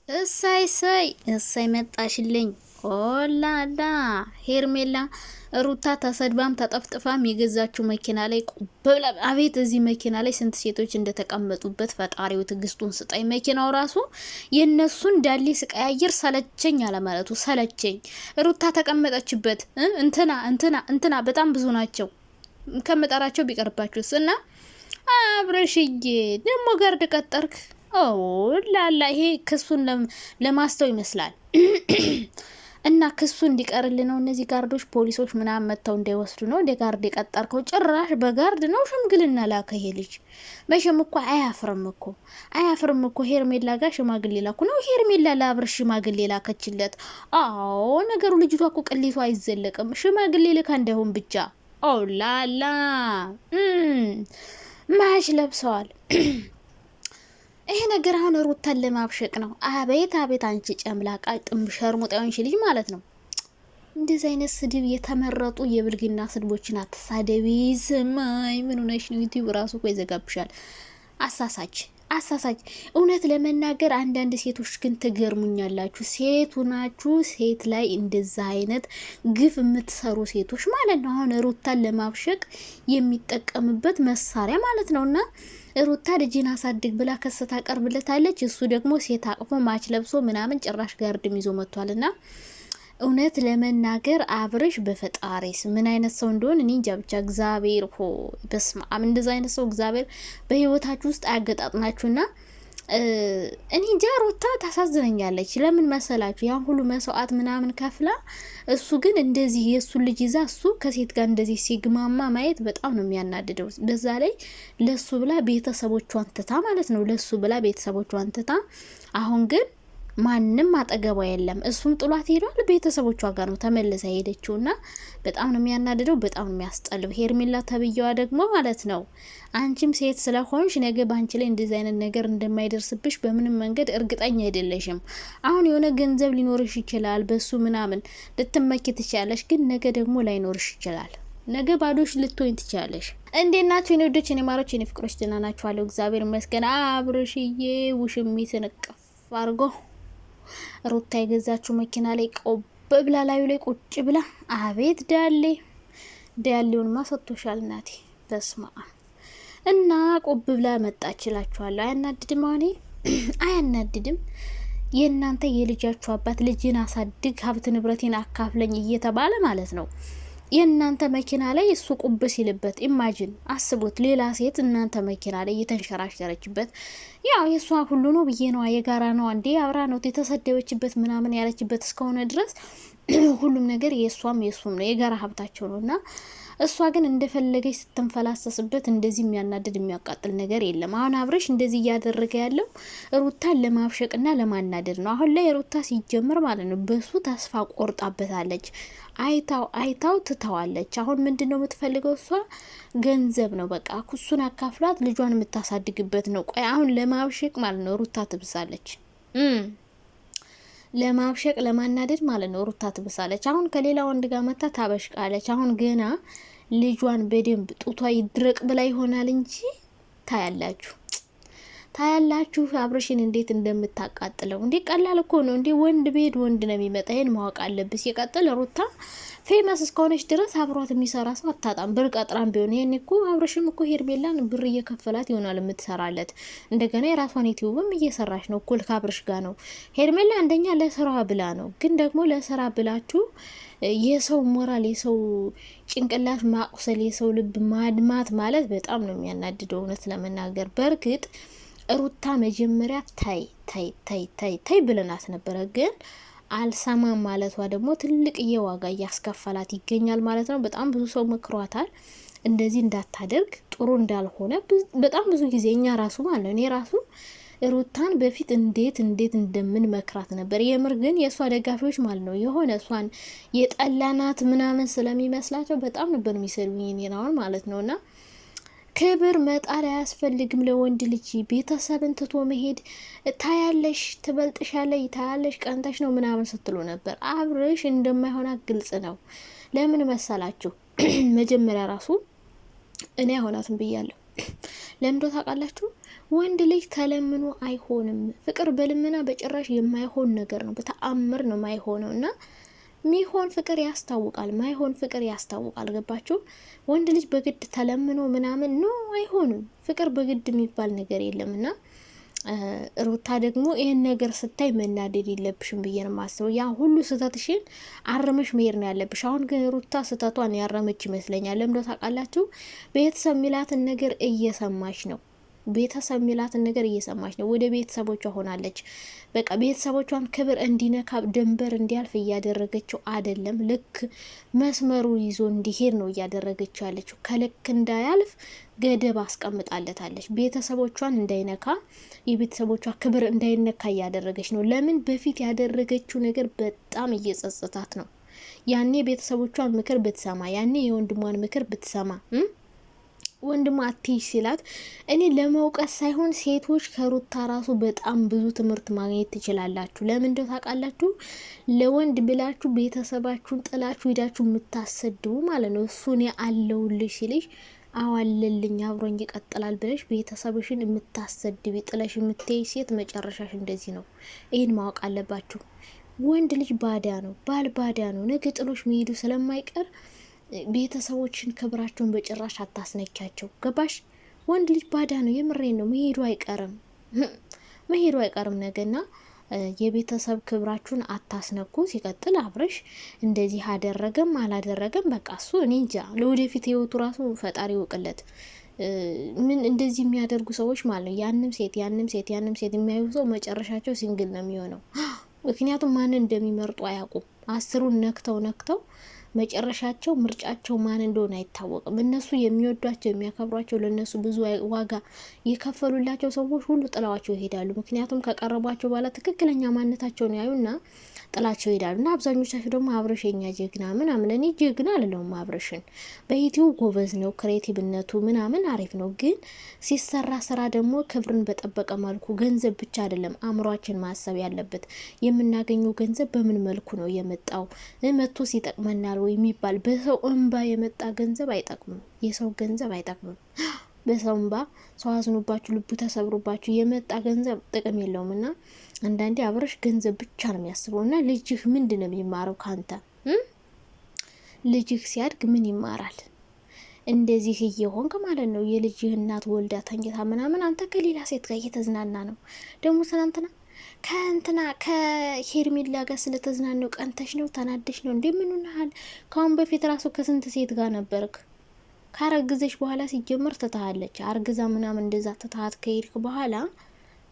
እሳይ መጣሽልኝ። ኦላላ ሄርሜላ ሩታ ተሰድባም ተጠፍጥፋም የገዛችው መኪና ላይ ቆበላ። አቤት እዚህ መኪና ላይ ስንት ሴቶች እንደተቀመጡበት ፈጣሪው ትግስቱን ስጣይ። መኪናው ራሱ የነሱን ዳሌ ስቀያየር ሰለቸኝ አለማለቱ ሰለቸኝ። ሩታ ተቀመጠችበት እንትና በጣም ብዙ ናቸው ከመጣራቸው ቢቀርባችሁስ። እና አብረሽዬ ደግሞ ጋርድ ቀጠርክ። ላላ ይሄ ክሱን ለማስተው ይመስላል። እና ክሱ እንዲቀርል ነው እነዚህ ጋርዶች ፖሊሶች ምናምን መጥተው እንዳይወስዱ ነው እንደ ጋርድ የቀጠርከው። ጭራሽ በጋርድ ነው ሽምግልና ላከ። ይሄ ልጅ መቼም እኮ አያፍርም እኮ ሄርሜላ ጋር ሽማግሌ ላኩ ነው። ሄርሜላ ለአብርሽ ሽማግሌ ላከችለት። አዎ ነገሩ ልጅቷ እኮ ቅሊቷ አይዘለቅም። ሽማግሌ ልካ እንዳይሆን ብቻ። ላላ ማሽ ለብሰዋል። ይሄ ነገር አሁን ሩታን ለማብሸቅ ነው። አቤት አንቺ ጨምላቃ ጥምሸርሙጣ የሆንሽ ልጅ ማለት ነው። እንደዚህ አይነት ስድብ የተመረጡ የብልግና ስድቦችን አትሳደቢ። ስማይ ምን ሆነሽ ነው? ዩቲዩብ ራሱ እኮ ይዘጋብሻል። አሳሳች እውነት ለመናገር አንዳንድ ሴቶች ግን ትገርሙኛላችሁ። ሴቱ ናችሁ ሴት ላይ እንደዛ አይነት ግፍ የምትሰሩ ሴቶች ማለት ነው። አሁን ሩታን ለማብሸቅ የሚጠቀምበት መሳሪያ ማለት ነውና ሩታ ልጅን አሳድግ ብላ ከሰታ ቀርብለታለች። እሱ ደግሞ ሴት አቅፎ ማች ለብሶ ምናምን ጭራሽ ጋርድም ይዞ መጥቷልና እውነት ለመናገር አብርሽ በፈጣሪስ ምን አይነት ሰው እንደሆነ እኔ እንጃ። ብቻ እግዚአብሔር በስመ አብ እንደዛ አይነት ሰው እግዚአብሔር በህይወታችሁ ውስጥ አያገጣጥናችሁና እኔ እንጃ። ሩታ ታሳዝነኛለች። ለምን መሰላችሁ? ያን ሁሉ መስዋዕት ምናምን ከፍላ እሱ ግን እንደዚህ የሱ ልጅ ይዛ እሱ ከሴት ጋር እንደዚህ ሲግማማ ማየት በጣም ነው የሚያናድደው። በዛ ላይ ለሱ ብላ ቤተሰቦቿን ትታ ማለት ነው። ለሱ ብላ ቤተሰቦቿን ትታ አሁን ግን ማንም አጠገቧ የለም። እሱም ጥሏት ሄዷል። ቤተሰቦቿ ጋር ነው ተመልሳ ሄደችውና በጣም ነው የሚያናድደው። በጣም ነው የሚያስጠልው። ሄርሜላ ተብዬዋ ደግሞ ማለት ነው አንቺም ሴት ስለሆንሽ ነገ ባንቺ ላይ እንደዚህ አይነት ነገር እንደማይደርስብሽ በምንም መንገድ እርግጠኛ አይደለሽም። አሁን የሆነ ገንዘብ ሊኖርሽ ይችላል፣ በሱ ምናምን ልትመኪ ትችያለሽ። ግን ነገ ደግሞ ላይኖርሽ ይችላል። ነገ ባዶሽ ልትሆኝ ትችያለሽ። እንዴት ናችሁ የኔ ወዶች፣ የኔ ማሮች፣ የኔ ፍቅሮች? ደህና ናችኋለሁ? እግዚአብሔር ይመስገን። አብርሽዬ ውሽሚትን እቅፍ አድርጎ ሩታ የገዛችው መኪና ላይ ቆብ ብላ ላዩ ላይ ቁጭ ብላ አቤት ዳሌውንማ ሰጥቶሻል እናቴ በስማ እና ቆብ ብላ መጣችላችኋለሁ። አያናድድም? አሁን አያናድድም? የእናንተ የልጃችሁ አባት ልጅን አሳድግ ሀብት ንብረቴን አካፍለኝ እየተባለ ማለት ነው የእናንተ መኪና ላይ እሱ ቁብ ሲልበት ኢማጂን አስቡት። ሌላ ሴት እናንተ መኪና ላይ እየተንሸራሸረችበት ያው የሷ ሁሉ ነው ብዬ ነው የጋራ ነው አንዴ አብራ ነው የተሰደበችበት ምናምን ያለችበት እስከሆነ ድረስ ሁሉም ነገር የሱም ነው የጋራ ሀብታቸው ነውና እሷ ግን እንደፈለገች ስትንፈላሰስበት እንደዚህ የሚያናድድ የሚያቃጥል ነገር የለም። አሁን አብርሽ እንደዚህ እያደረገ ያለው ሩታን ለማብሸቅና ለማናደድ ነው። አሁን ላይ ሩታ ሲጀምር ማለት ነው በሱ ተስፋ ቆርጣበታለች። አይታው ትተዋለች። አሁን ምንድነው የምትፈልገው እሷ? ገንዘብ ነው በቃ። ኩሱን አካፍሏት ልጇን የምታሳድግበት ነው። ቆይ አሁን ለማብሸቅ ማለት ነው ሩታ ትብሳለች። ለማብሸቅ ለማናደድ ማለት ነው ሩታ ትብሳለች። አሁን ከሌላ ወንድ ጋር መታ ታበሽቃለች። አሁን ገና ልጇን በደንብ ጡቷ ይድረቅ ብላ ይሆናል እንጂ ታያላችሁ አብርሽን እንዴት እንደምታቃጥለው። እንዴ ቀላል እኮ ነው እንዴ! ወንድ ቤድ ወንድ ነው የሚመጣ። ይሄን ማወቅ አለብሽ። የቀጥል ሩታ ፌመስ እስከሆነች ድረስ አብሯት የሚሰራ ሰው አታጣም። ብር ቀጥራም ቢሆን ይሄን እኮ አብርሽም እኮ ሄርሜላን ብር እየከፈላት ይሆናል የምትሰራለት። እንደገና የራሷን ዩቲዩብም እየሰራች ነው። እኩል ከአብርሽ ጋር ነው። ሄርሜላ አንደኛ ለስራ ብላ ነው። ግን ደግሞ ለስራ ብላችሁ የሰው ሞራል የሰው ጭንቅላት ማቁሰል የሰው ልብ ማድማት ማለት በጣም ነው የሚያናድደው እውነት ለመናገር። በርግጥ ሩታ መጀመሪያ ታይ ብለናት ነበረ። ግን አልሰማም ማለቷ ደግሞ ትልቅ የዋጋ እያስከፈላት ይገኛል ማለት ነው። በጣም ብዙ ሰው መክሯታል እንደዚህ እንዳታደርግ፣ ጥሩ እንዳልሆነ በጣም ብዙ ጊዜ እኛ ራሱ ማለት ነው እኔ ራሱ ሩታን በፊት እንዴት እንደምን መክራት ነበር። የምር ግን የእሷ ደጋፊዎች ማለት ነው የሆነ እሷን የጠላናት ምናምን ስለሚመስላቸው በጣም ነበር የሚሰድቡኝ እኔን ማለት ነውና ክብር መጣል አያስፈልግም ለወንድ ልጅ። ቤተሰብን ትቶ መሄድ ታያለሽ፣ ትበልጥሻለሽ፣ ታያለሽ፣ ቀንተሽ ነው ምናምን ስትሉ ነበር። አብርሽ እንደማይሆና ግልጽ ነው። ለምን መሰላችሁ? መጀመሪያ ራሱ እኔ አሁናትም ብያለሁ ለምዶ ታውቃላችሁ? ወንድ ልጅ ተለምኖ አይሆንም። ፍቅር በልመና በጭራሽ የማይሆን ነገር ነው። በተአምር ነው የማይሆነው እና ሚሆን ፍቅር ያስታውቃል፣ ማይሆን ፍቅር ያስታውቃል። ገባችሁ? ወንድ ልጅ በግድ ተለምኖ ምናምን ነው አይሆንም። ፍቅር በግድ የሚባል ነገር የለምና ሩታ ደግሞ ይህን ነገር ስታይ መናደድ የለብሽም ብዬ ነው የማስበው። ያ ሁሉ ስህተትሽን አርመሽ መሄድ ነው ያለብሽ። አሁን ግን ሩታ ስህተቷን ያረመች ይመስለኛል። ለምዶ ታውቃላችሁ? ቤተሰብ ሚላትን ነገር እየሰማች ነው። ቤተሰብ ሚላትን ነገር እየሰማች ነው። ወደ ቤተሰቦቿ ሆናለች። በቃ ቤተሰቦቿን ክብር እንዲነካ ድንበር እንዲያልፍ እያደረገችው አይደለም። ልክ መስመሩ ይዞ እንዲሄድ ነው እያደረገችው ያለችው። ከልክ እንዳያልፍ ገደብ አስቀምጣለታለች። ቤተሰቦቿን እንዳይነካ፣ የቤተሰቦቿ ክብር እንዳይነካ እያደረገች ነው። ለምን? በፊት ያደረገችው ነገር በጣም እየጸጸታት ነው። ያኔ ቤተሰቦቿን ምክር ብትሰማ፣ ያኔ የወንድሟን ምክር ብትሰማ ወንድም አትይሽ ሲላት እኔ ለመውቀስ ሳይሆን ሴቶች ከሩታ ራሱ በጣም ብዙ ትምህርት ማግኘት ትችላላችሁ። ለምን እንደው ታውቃላችሁ? ለወንድ ብላችሁ ቤተሰባችሁን ጥላችሁ ሄዳችሁ የምታሰድቡ ማለት ነው። እሱ እኔ አለውልሽ ሲልሽ አዋለልኝ አብሮኝ ይቀጥላል ብለሽ ቤተሰብሽን የምታሰድቢ ጥለሽ የምትይ ሴት መጨረሻሽ እንደዚህ ነው። ይህን ማወቅ አለባችሁ። ወንድ ልጅ ባዳ ነው፣ ባል ባዳ ነው። ነገ ጥሎሽ መሄዱ ስለማይቀር ቤተሰቦችን ክብራቸውን በጭራሽ አታስነኪያቸው። ገባሽ? ወንድ ልጅ ባዳ ነው። የምሬን ነው። መሄዱ አይቀርም ነገና የቤተሰብ ክብራችሁን አታስነኩ። ሲቀጥል አብረሽ እንደዚህ አደረገም አላደረገም በቃ እሱ እኔ እንጃ። ለወደፊት ህይወቱ ራሱ ፈጣሪ ይወቅለት። ምን እንደዚህ የሚያደርጉ ሰዎች ማለት ነው ያንም ሴት የሚያዩ ሰው መጨረሻቸው ሲንግል ነው የሚሆነው። ምክንያቱም ማንን እንደሚመርጡ አያውቁም። አስሩን ነክተው መጨረሻቸው ምርጫቸው ማን እንደሆነ አይታወቅም። እነሱ የሚወዷቸው የሚያከብሯቸው ለነሱ ብዙ ዋጋ የከፈሉላቸው ሰዎች ሁሉ ጥላዋቸው ይሄዳሉ። ምክንያቱም ከቀረቧቸው በኋላ ትክክለኛ ማንነታቸውን ያዩና ጥላቸው ይሄዳሉ። እና አብዛኞቻቸው ደግሞ አብረሽ የኛ ጀግና ምናምን፣ እኔ ጀግና አልለውም። አብረሽን በዩቲዩብ ጎበዝ ነው፣ ክሬቲቭነቱ ምናምን አሪፍ ነው። ግን ሲሰራ ስራ ደግሞ ክብርን በጠበቀ መልኩ ገንዘብ ብቻ አይደለም አእምሯችን ማሰብ ያለበት። የምናገኘው ገንዘብ በምን መልኩ ነው የመጣው፣ መጥቶ ሲጠቅመናል ወይ የሚባል። በሰው እንባ የመጣ ገንዘብ አይጠቅምም። የሰው ገንዘብ አይጠቅምም። በሰው እንባ ሰው አዝኖባችሁ ልቡ ተሰብሮባችሁ የመጣ ገንዘብ ጥቅም የለውም። እና አንዳንዴ አብረሽ ገንዘብ ብቻ ነው የሚያስበው። እና ልጅህ ምንድን ነው የሚማረው ካንተ? ልጅህ ሲያድግ ምን ይማራል? እንደዚህ እየሆንክ ማለት ነው። የልጅህ እናት ወልዳ ተኝታ ምናምን አንተ ከሌላ ሴት ጋር እየተዝናና ነው። ደግሞ ትናንትና ከሄርሜላ ጋር ስለተዝናነው ቀንተሽ ነው ተናደሽ ነው እንደምንሆናል። ካሁን በፊት ራሱ ከስንት ሴት ጋር ነበርክ? ካረግዘሽ በኋላ ሲጀመር ትታሃለች። አርግዛ ምናምን እንደዛ ትታሃት ከሄድክ በኋላ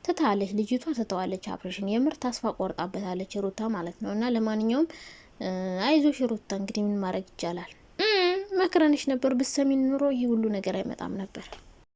ትታሃለች። ልጅቷ ትተዋለች። አብረሽን የምር ተስፋ ቆርጣበታለች ሩታ ማለት ነው። እና ለማንኛውም አይዞሽ ሩታ፣ እንግዲህ ምን ማድረግ ይቻላል። መክረንሽ ነበር። ብትሰሚን ኑሮ ይህ ሁሉ ነገር አይመጣም ነበር።